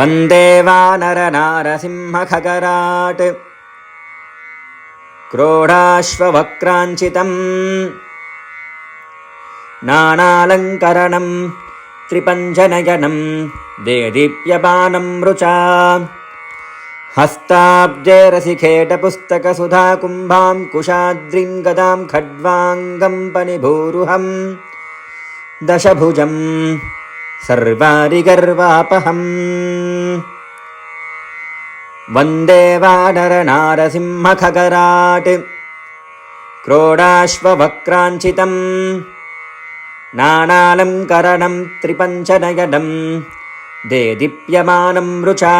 वन्दे वानरनारसिंहखगराट् क्रोडाश्ववक्राञ्चितम् नानालङ्करणं त्रिपञ्चनयनं देदीप्यमानं रुचा हस्ताब्जे रसिखेटपुस्तकसुधाकुम्भां कुशाद्रिं गदां खड्वाङ्गं पनिभूरुहं दशभुजं सर्वारिगर्वापहम् वन्दे वानरनारसिंहखगराट् क्रोडाश्ववक्राञ्चितं नानालङ्करणं त्रिपञ्चनयनं देदीप्यमानं रुचा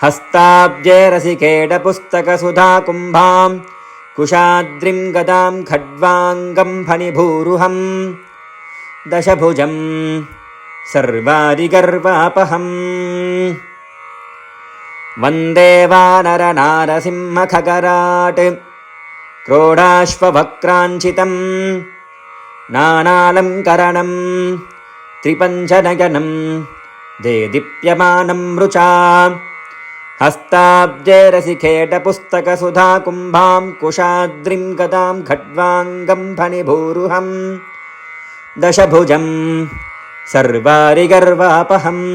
हस्ताब्जे रसिकेटपुस्तकसुधाकुम्भां कुशाद्रिं गदां खड्वाङ्गं फणिभूरुहं दशभुजं सर्वारिगर्वापहम् वन्दे वानरनारसिंहखगराट् क्रोडाश्ववक्राञ्चितं नानालङ्करणं त्रिपञ्चनयनं देदीप्यमानं रुचा हस्ताब्जे रसिखेटपुस्तकसुधाकुम्भां कुशाद्रिं गदां खड्वाङ्गं फणिभूरुहं दशभुजं सर्वारिगर्वापहम्।